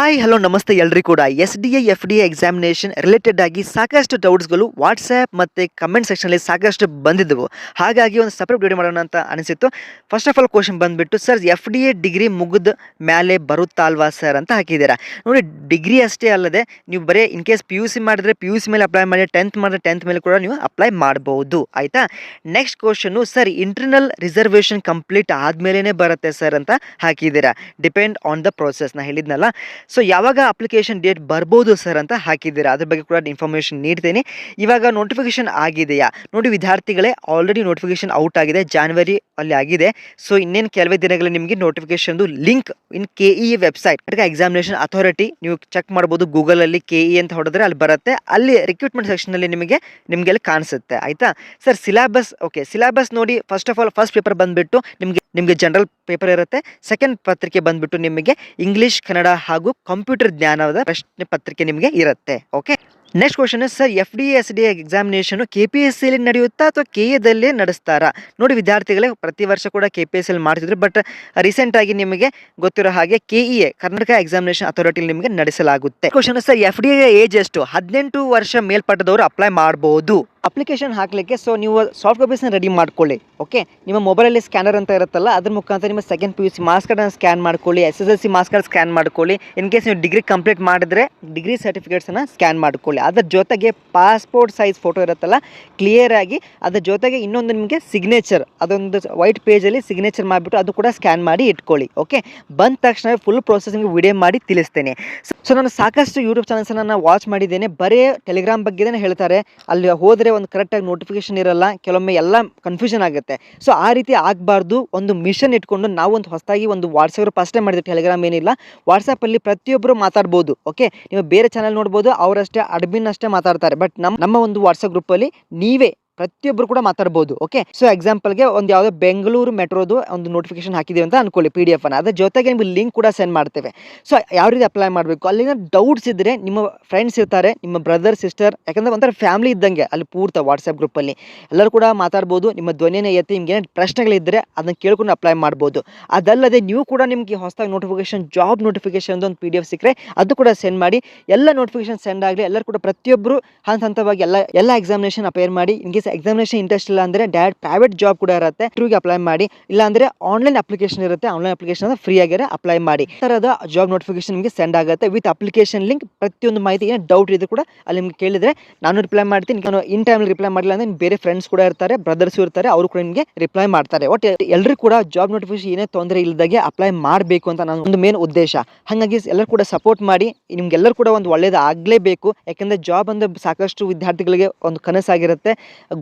Hi hello ನಮಸ್ತೆ ಎಲ್ರಿಗೂ ಕೂಡ SDA FDA ಎಕ್ಸಾಮಿನೇಷನ್ ರಿಲೇಟೆಡ್ ಆಗಿ ಸಾಕಷ್ಟು ಡೌಟ್ಸ್ಗಳು ವಾಟ್ಸ್ಆ್ಯಪ್ ಮತ್ತು ಕಮೆಂಟ್ ಸೆಕ್ಷನಲ್ಲಿ ಸಾಕಷ್ಟು ಬಂದಿದ್ದವು. ಹಾಗಾಗಿ ಒಂದು ಸಪ್ರೇಟ್ ವಿಡಿಯೋ ಮಾಡೋಣ ಅಂತ ಅನಿಸಿತ್ತು. ಫಸ್ಟ್ ಆಫ್ ಆಲ್ ಕ್ವಶನ್ ಬಂದುಬಿಟ್ಟು, ಸರ್ FDA ಡಿಗ್ರಿ ಮುಗಿದ ಮೇಲೆ ಬರುತ್ತಾ ಅಲ್ವಾ ಸರ್ ಅಂತ ಹಾಕಿದ್ದೀರಾ. ನೋಡಿ, ಡಿಗ್ರಿ ಅಷ್ಟೇ ಅಲ್ಲದೆ ನೀವು ಬರೀ ಇನ್ ಕೇಸ್ PUC ಮಾಡಿದ್ರೆ PUC ಮೇಲೆ ಅಪ್ಲೈ ಮಾಡಿ, 10th ಮಾಡಿದ್ರೆ 10th ಮೇಲೆ ಕೂಡ ನೀವು ಅಪ್ಲೈ ಮಾಡ್ಬೋದು. ಆಯಿತಾ. Next question, sir internal reservation complete ಆದಮೇಲೆ ಬರುತ್ತೆ ಸರ್ ಅಂತ ಹಾಕಿದ್ದೀರಾ. Depend on the process. ನಾನು ಹೇಳಿದ್ನಲ್ಲ. ಸೊ ಯಾವಾಗ ಅಪ್ಲಿಕೇಶನ್ ಡೇಟ್ ಬರ್ಬೋದು ಸರ್ ಅಂತ ಹಾಕಿದ್ದೀರಾ. ಅದ್ರ ಬಗ್ಗೆ ಕೂಡ ಇನ್ಫಾರ್ಮೇಷನ್ ನೀಡ್ತೀನಿ. ಇವಾಗ ನೋಟಿಫಿಕೇಶನ್ ಆಗಿದೆಯಾ ನೋಡಿ ವಿದ್ಯಾರ್ಥಿಗಳೇ, ಆಲ್ರೆಡಿ ನೋಟಿಫಿಕೇಶನ್ ಔಟ್ ಆಗಿದೆ, ಜಾನ್ವರಿ ಅಲ್ಲಿ ಆಗಿದೆ. ಸೊ ಇನ್ನೇನು ಕೆಲವೇ ದಿನಗಳಲ್ಲಿ ನಿಮಗೆ ನೋಟಿಫಿಕೇಶನ್ದು link in KE website, examination authority, ನೀವು ಚೆಕ್ ಮಾಡ್ಬೋದು ಗೂಗಲಲ್ಲಿ KE ಅಂತ ಹೊಡೆದ್ರೆ ಅಲ್ಲಿ ಬರುತ್ತೆ. ಅಲ್ಲಿ ರಿಕ್ರೂಟ್ಮೆಂಟ್ ಸೆಕ್ಷನಲ್ಲಿ ನಿಮಗೆ ಕಾಣಿಸುತ್ತೆ. ಆಯಿತಾ ಸರ್. ಸಿಲೆಬಸ್ ಓಕೆ, ಸಿಲೆಬಸ್ ನೋಡಿ, first of all first paper ಬಂದುಬಿಟ್ಟು ನಿಮಗೆ ಜನರಲ್ ಪೇಪರ್ ಇರುತ್ತೆ. ಸೆಕೆಂಡ್ ಪತ್ರಿಕೆ ಬಂದುಬಿಟ್ಟು ನಿಮಗೆ ಇಂಗ್ಲೀಷ್, ಕನ್ನಡ ಹಾಗೂ ಕಂಪ್ಯೂಟರ್ ಜ್ಞಾನದ ಪ್ರಶ್ನೆ ಪತ್ರಿಕೆ ನಿಮಗೆ ಇರುತ್ತೆ. Okay. Next question, sir FDA SDA examination KPSCಯಲ್ಲಿ ನಡೆಯುತ್ತಾ ಅಥವಾ KA ನಡೆಸ್ತಾರಾ? ನೋಡಿ ವಿದ್ಯಾರ್ಥಿಗಳೇ, ಪ್ರತಿ ವರ್ಷ ಕೂಡ KPSCಯಲ್ಲಿ ಮಾಡ್ತಿದ್ರು, ಬಟ್ ರೀಸೆಂಟಾಗಿ ನಿಮಗೆ ಗೊತ್ತಿರೋ ಹಾಗೆ KEA ಕರ್ನಾಟಕ ಎಕ್ಸಾಮಿನೇಷನ್ ಅಥಾರಿಟಿಲಿ ನಿಮಗೆ ನಡೆಸಲಾಗುತ್ತೆ. ಕ್ವಶನ್, ಸರ್ FDA ಏಜ್ ಎಷ್ಟು? 18 ವರ್ಷ ಮೇಲ್ಪಟ್ಟದವರು ಅಪ್ಲೈ ಮಾಡ್ಬೋದು ಅಪ್ಲಿಕೇಶನ್ ಹಾಕಲಿಕ್ಕೆ. ಸೊ ನೀವು ಸಾಫ್ಟ್ ಕಾಪೀಸ್ನ ರೆಡಿ ಮಾಡ್ಕೊಳ್ಳಿ. ಓಕೆ. ನಿಮ್ಮ ಮೊಬೈಲಲ್ಲಿ ಸ್ಕ್ಯಾನರ್ ಅಂತ ಇರುತ್ತಲ್ಲ, ಅದ್ರ ಮುಖಾಂತರ ನಿಮ್ಮ ಸೆಕೆಂಡ್ PUC ಮಾರ್ಕ್ಸ್ ಕಾರ್ಡನ್ನು ಸ್ಕ್ಯಾನ್ ಮಾಡ್ಕೊಳ್ಳಿ, SSLC ಮಾರ್ಕ್ಸ್ ಕಾರ್ಡ್ ಸ್ಕ್ಯಾನ್ ಮಾಡ್ಕೊಳ್ಳಿ. ಇನ್ ಕೇಸ್ ನೀವು ಡಿಗ್ರಿ ಕಂಪ್ಲೀಟ್ ಮಾಡಿದ್ರೆ ಡಿಗ್ರಿ ಸರ್ಟಿಫಿಕೇಟ್ಸನ್ನು ಸ್ಕ್ಯಾನ್ ಮಾಡ್ಕೊಳ್ಳಿ. ಅದ್ರ ಜೊತೆಗೆ ಪಾಸ್ಪೋರ್ಟ್ ಸೈಜ್ ಫೋಟೋ ಇರುತ್ತಲ್ಲ, ಕ್ಲಿಯರ್ ಆಗಿ ಅದ್ರ ಜೊತೆಗೆ ಇನ್ನೊಂದು ನಿಮಗೆ ಸಿಗ್ನೇಚರ್, ಅದೊಂದು ವೈಟ್ ಪೇಜಲ್ಲಿ ಸಿಗ್ನೇಚರ್ ಮಾಡಿಬಿಟ್ಟು ಅದು ಕೂಡ ಸ್ಕ್ಯಾನ್ ಮಾಡಿ ಇಟ್ಕೊಳ್ಳಿ. ಓಕೆ. ಬಂದ ತಕ್ಷಣ ಫುಲ್ ಪ್ರೊಸೆಸಿಂಗ್ ವಿಡಿಯೋ ಮಾಡಿ ತಿಳಿಸ್ತೇನೆ. ಸೊ ನಾನು ಸಾಕಷ್ಟು ಯೂಟ್ಯೂಬ್ ಚಾನಲ್ಸನ್ನು ನಾನು ವಾಚ್ ಮಾಡಿದ್ದೇನೆ, ಬರೀ ಟೆಲಿಗ್ರಾಮ್ ಬಗ್ಗೆನೇ ಹೇಳ್ತಾರೆ. ಅಲ್ಲಿ ಹೋದರೆ ಒಂದು ಕರೆಕ್ಟಾಗಿ ನೋಟಿಫಿಕೇಶನ್ ಇರಲ್ಲ, ಕೆಲವೊಮ್ಮೆ ಎಲ್ಲ ಕನ್ಫ್ಯೂಷನ್ ಆಗುತ್ತೆ. ಸೊ ಆ ರೀತಿ ಆಗಬಾರ್ದು. ಒಂದು ಮಿಷನ್ ಇಟ್ಕೊಂಡು ನಾವು ಒಂದು ಹೊಸದಾಗಿ ಒಂದು ವಾಟ್ಸಪ್ ಫಸ್ಟ್ ಟೈಮ್ ಮಾಡಿದ್ವಿ. ಟೆಲಿಗ್ರಾಮ್ ಏನಿಲ್ಲ, ವಾಟ್ಸಪ್ಪಲ್ಲಿ ಪ್ರತಿಯೊಬ್ಬರು ಮಾತಾಡ್ಬೋದು. ಓಕೆ. ನೀವು ಬೇರೆ ಚಾನಲ್ ನೋಡ್ಬೋದು, ಅವರಷ್ಟೇ ಅಡ್ಮಿನ್ ಅಷ್ಟೇ ಮಾತಾಡ್ತಾರೆ, ಬಟ್ ನಮ್ಮ ಒಂದು ವಾಟ್ಸಪ್ ಗ್ರೂಪಲ್ಲಿ ನೀವೇ ಪ್ರತಿಯೊಬ್ಬರು ಕೂಡ ಮಾತಾಡ್ಬೋದು. ಓಕೆ. ಸೊ ಎಕ್ಸಾಂಪಲ್ಗೆ ಒಂದು ಯಾವುದೋ ಬೆಂಗಳೂರು ಮೆಟ್ರೋದು ಒಂದು ನೋಟಿಫಿಕೇಶನ್ ಹಾಕಿದ್ದೀವಿ ಅಂತ ಅನ್ಕೊಳ್ಳಿ, PDF ಅನ್ನು. ಅದ್ರ ಜೊತೆಗೆ ನಿಮಗೆ ಲಿಂಕ್ ಕೂಡ ಸೆಂಡ್ ಮಾಡ್ತೇವೆ. ಸೊ ಯಾವ ರೀತಿ ಅಪ್ಲೈ ಮಾಡಬೇಕು, ಅಲ್ಲಿನ ಡೌಟ್ಸ್ ಇದ್ದರೆ ನಿಮ್ಮ ಫ್ರೆಂಡ್ಸ್ ಇರ್ತಾರೆ, ನಿಮ್ಮ ಬ್ರದರ್ ಸಿಸ್ಟರ್, ಯಾಕಂದರೆ ಒಂಥರ ಫ್ಯಾಮಿಲಿ ಇದ್ದಂಗೆ ಅಲ್ಲಿ ಪೂರ್ತಿ ವಾಟ್ಸಪ್ ಗ್ರೂಪಲ್ಲಿ ಎಲ್ಲರೂ ಕೂಡ ಮಾತಾಡ್ಬೋದು. ನಿಮ್ಮ ಧ್ವನಿನೇ ಎತ್ತಿ ನಿಮ್ಗೆ ಏನು ಪ್ರಶ್ನೆಗಳಿದ್ದರೆ ಅದನ್ನು ಕೇಳ್ಕೊಂಡು ಅಪ್ಲೈ ಮಾಡ್ಬೋದು. ಅದಲ್ಲದೆ ನೀವು ಕೂಡ ನಿಮಗೆ ಹೊಸದಾಗಿ ನೋಟಿಫಿಕೇಶನ್, ಜಾಬ್ ನೋಟಿಫಿಕೇಶನ್ ಒಂದು PDF ಸಿಕ್ಕರೆ ಅದು ಕೂಡ ಸೆಂಡ್ ಮಾಡಿ. ಎಲ್ಲ ನೋಟಿಫಿಕೇಶನ್ ಸೆಂಡ್ ಆಗಲಿ, ಎಲ್ಲರೂ ಕೂಡ ಪ್ರತಿಯೊಬ್ಬರು ಹಂತವಾಗಿ ಎಲ್ಲ ಎಕ್ಸಾಮಿನೇಷನ್ ಅಪೇರ್ ಮಾಡಿ. ಇನ್ ಕೇಸ್ ಎಕ್ಸಾಮಿನೇಷನ್ ಇಂಟ್ರೆಸ್ಟ್ ಇಲ್ಲ ಅಂದರೆ ಡೈರೆಕ್ಟ್ ಪ್ರೈವೇಟ್ ಜಾಬ್ ಕೂಡ ಇರುತ್ತೆ, ಇಂಟರ್ವ್ಯೂಗೆ ಅಪ್ಲೈ ಮಾಡಿ. ಇಲ್ಲ ಅಂದರೆ ಆನ್ಲೈನ್ ಅಪ್ಲಿಕೇಶನ್ ಇರುತ್ತೆ, ಆನ್ಲೈನ್ ಅಪ್ಲಿಕೇಶನ್ ಫ್ರೀ ಆಗಿರೋ ಅಪ್ಲೈ ಮಾಡಿ. ಈ ಥರದ ಜಾಬ್ ನೋಟಿಫಿಕೇಶನ್ ನಿಮಗೆ ಸೆಂಡ್ ಆಗುತ್ತೆ ವಿತ್ ಅಪ್ಲಿಕೇಶನ್ ಲಿಂಕ್. ಪ್ರತಿಯೊಂದು ಮಾಹಿತಿ ಏನು ಡೌಟ್ ಇದ್ದು ಕೂಡ ಅಲ್ಲಿ ನಿಮ್ಗೆ ಕೇಳಿದರೆ ನಾನು ರಿಪ್ಲೈ ಮಾಡ್ತೀನಿ. ನಾನು ಇನ್ ಟೈಮಲ್ಲಿ ರಿಪ್ಲೈ ಮಾಡಿಲ್ಲ ಅಂದರೆ ಬೇರೆ ಫ್ರೆಂಡ್ಸ್ ಕೂಡ ಇರ್ತಾರೆ, ಬ್ರದರ್ಸ್ ಇರ್ತಾರೆ, ಅವರು ಕೂಡ ನಿಮಗೆ ರಿಪ್ಲೈ ಮಾಡ್ತಾರೆ. ಒಟ್ಟು ಎಲ್ಲರೂ ಕೂಡ ಜಾಬ್ ನೋಟಿಫಿಕೇಶನ್ ಏನೇ ತೊಂದರೆ ಇಲ್ಲದಾಗೆ ಅಪ್ಲೈ ಮಾಡಬೇಕು ಅಂತ ನಾನು ಒಂದು ಮೇನ್ ಉದ್ದೇಶ. ಹಾಗಾಗಿ ಎಲ್ಲರೂ ಕೂಡ ಸಪೋರ್ಟ್ ಮಾಡಿ. ನಿಮ್ಗೆಲ್ಲರೂ ಕೂಡ ಒಂದು ಒಳ್ಳೇದು ಆಗಲೇಬೇಕು. ಯಾಕೆಂದರೆ ಜಾಬ್ ಅಂದರೆ ಸಾಕಷ್ಟು ವಿದ್ಯಾರ್ಥಿಗಳಿಗೆ ಒಂದು ಕನಸಾಗಿರುತ್ತೆ,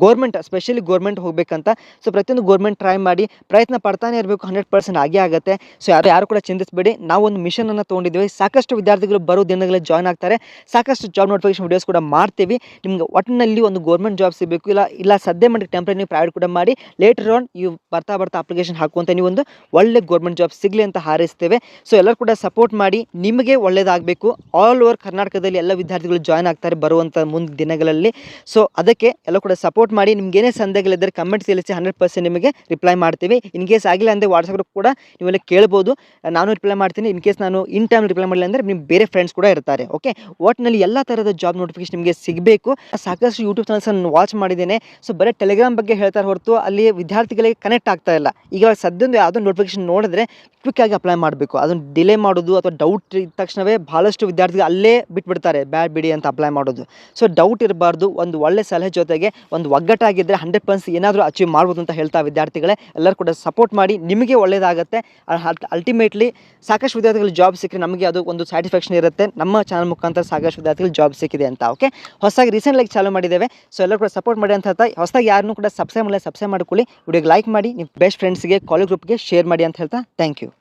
ಗೌರ್ಮೆಂಟ್, ಸ್ಪೆಷಲಿ ಗೌರ್ಮೆಂಟ್ ಹೋಗಬೇಕಂತ. ಸೊ ಪ್ರತಿಯೊಂದು ಗೌರ್ಮೆಂಟ್ ಟ್ರೈ ಮಾಡಿ, ಪ್ರಯತ್ನ ಪಡ್ತಾನೆ ಇರಬೇಕು. 100% ಆಗೇ ಆಗುತ್ತೆ. ಸೊ ಯಾರು ಕೂಡ ಚಿಂತಿಸಬೇಡಿ. ನಾವು ಒಂದು ಮಿಷನ್ ಅನ್ನು ತೊಗೊಂಡಿದ್ದೀವಿ. ಸಾಕಷ್ಟು ವಿದ್ಯಾರ್ಥಿಗಳು ಬರೋ ದಿನಗಳಲ್ಲಿ ಜಾಯ್ನ್ ಆಗ್ತಾರೆ. ಸಾಕಷ್ಟು ಜಾಬ್ ನೋಟಿಫಿಕೇಶನ್ ವಿಡಿಯೋಸ್ ಕೂಡ ಮಾಡ್ತೀವಿ. ನಿಮ್ಗೆ ಒಟ್ಟಿನಲ್ಲಿ ಒಂದು ಗೌರ್ಮೆಂಟ್ ಜಾಬ್ ಸಿಗಬೇಕು, ಇಲ್ಲ ಸದ್ಯ ಮಾಡಿ ಟೆಂಪ್ರರಿ ನೀವು ಪ್ರೈವೇಟ್ ಕೂಡ ಮಾಡಿ. ಲೇಟರ್ ಆನ್ ನೀವು ಬರ್ತಾ ಅಪ್ಲಿಕೇಶನ್ ಹಾಕುವಂತ ನೀವು ಒಂದು ಒಳ್ಳೆ ಗೌರ್ಮೆಂಟ್ ಜಾಬ್ ಸಿಗಲಿ ಅಂತ ಹಾರೈಸ್ತೇವೆ. ಸೊ ಎಲ್ಲರೂ ಕೂಡ ಸಪೋರ್ಟ್ ಮಾಡಿ, ನಿಮಗೆ ಒಳ್ಳೇದಾಗಬೇಕು. ಆಲ್ ಓವರ್ ಕರ್ನಾಟಕದಲ್ಲಿ ಎಲ್ಲ ವಿದ್ಯಾರ್ಥಿಗಳು ಜಾಯ್ನ್ ಆಗ್ತಾರೆ ಬರುವಂಥ ಮುಂದಿನ ದಿನಗಳಲ್ಲಿ. ಸೊ ಅದಕ್ಕೆ ಎಲ್ಲ ಕೂಡ ಸಪೋರ್ಟ್ ಮಾಡಿ. ನಿಮ್ಗೆ ಏನೇ ಸಂದೇಹಗಳಿದ್ದರೆ ಕಮೆಂಟ್ ತಿಳಿಸಿ, 100% ನಿಮಗೆ ರಿಪ್ಲೈ ಮಾಡ್ತೀವಿ. ಇನ್ ಕೇಸ್ ಆಗಿಲ್ಲ ಅಂದರೆ ವಾಟ್ಸಪ್ ಕೂಡ ನೀವೆಲ್ಲ ಕೇಳ್ಬೋದು, ನಾನು ರಿಪ್ಲೈ ಮಾಡ್ತೀನಿ. ಇನ್ ಕೇಸ್ ನಾನು ಇನ್ ಟೈಮ್ ರಿಪ್ಲೈ ಮಾಡಿಲ್ಲ ಅಂದರೆ ನಿಮ್ಮ ಬೇರೆ ಫ್ರೆಂಡ್ಸ್ ಕೂಡ ಇರ್ತಾರೆ. ಓಕೆ. ಒಟ್ಟಿನಲ್ಲಿ ಎಲ್ಲ ಥರದ ಜಾಬ್ ನೋಟಿಫಿಕೇಶನ್ ನಿಮಗೆ ಸಿಗಬೇಕು. ಸಾಕಷ್ಟು ಯೂಟ್ಯೂಬ್ ಚಾನಲ್ಸನ್ನು ವಾಚ್ ಮಾಡಿದ್ದೇನೆ. ಸೊ ಬರೀ ಟೆಲಿಗ್ರಾಮ್ ಬಗ್ಗೆ ಹೇಳ್ತಾರೆ ಹೊರತು ಅಲ್ಲಿ ವಿದ್ಯಾರ್ಥಿಗಳಿಗೆ ಕನೆಕ್ಟ್ ಆಗ್ತಾ ಇಲ್ಲ. ಈಗ ಸದ್ಯೊಂದು ಯಾವುದೋ ನೋಟಿಫಿಕೇಶನ್ ನೋಡಿದ್ರೆ ಕ್ವಿಕ್ ಆಗಿ ಅಪ್ಲೈ ಮಾಡಬೇಕು. ಅದನ್ನು ಡಿಲೇ ಮಾಡೋದು ಅಥವಾ ಡೌಟ್ ಇದ್ದ ತಕ್ಷಣವೇ ಬಹಳಷ್ಟು ವಿದ್ಯಾರ್ಥಿಗಳು ಅಲ್ಲೇ ಬಿಟ್ಬಿಡ್ತಾರೆ, ಬ್ಯಾಡ್ ಬಿಡಿ ಅಂತ ಅಪ್ಲೈ ಮಾಡೋದು. ಸೊ ಡೌಟ್ ಇರಬಾರ್ದು. ಒಂದು ಒಳ್ಳೆ ಸಲಹೆ ಜೊತೆಗೆ ಒಂದು ಒಗ್ಗಟ್ಟಾಗಿದ್ದರೆ 100% ಏನಾದರೂ ಅಚೀವ್ ಮಾಡ್ಬೋದು ಅಂತ ಹೇಳ್ತಾ ವಿದ್ಯಾರ್ಥಿಗಳೇ, ಎಲ್ಲರೂ ಕೂಡ ಸಪೋರ್ಟ್ ಮಾಡಿ. ನಿಮಗೆ ಒಳ್ಳೆಯದಾಗುತ್ತೆ. ಅಲ್ಟಿಮೇಟ್ಲಿ ಸಾಕಷ್ಟು ವಿದ್ಯಾರ್ಥಿಗಳು ಜಾಬ್ ಸಿಕ್ಕರೆ ನಮಗೆ ಅದು ಒಂದು ಸ್ಯಾಟಿಸ್ಫ್ಯಾಕ್ಷನ್ ಇರುತ್ತೆ. ನಮ್ಮ ಚಾನಲ್ ಮುಖಾಂತರ ಸಾಕಷ್ಟು ವಿದ್ಯಾರ್ಥಿಗಳು ಜಾಬ್ ಸಿಕ್ಕಿದೆ ಅಂತ. ಓಕೆ. ಹೊಸದಾಗಿ ರೀಸೆಂಟ್ಲಾಗಿ ಚಾಲೂ ಮಾಡಿದ್ದೇವೆ. ಸೊ ಎಲ್ಲರೂ ಕೂಡ ಸಪೋರ್ಟ್ ಮಾಡಿ ಅಂತ ಹೇಳ್ತಾ, ಹೊಸದಾಗಿ ಯಾರನ್ನೂ ಕೂಡ ಸಬ್ಸ್ಕ್ರೈಬ್ ಮಾಡ್ಕೊಳ್ಳಿ, ವಿಡಿಯೋಗೆ ಲೈಕ್ ಮಾಡಿ, ನಿಮ್ಮ ಬೆಸ್ಟ್ ಫ್ರೆಂಡ್ಸ್ಗೆ, ಕಾಲೇಜ್ ಗ್ರೂಪ್ಗೆ ಶೇರ್ ಮಾಡಿ ಅಂತ ಹೇಳ್ತಾ ಥ್ಯಾಂಕ್ ಯು.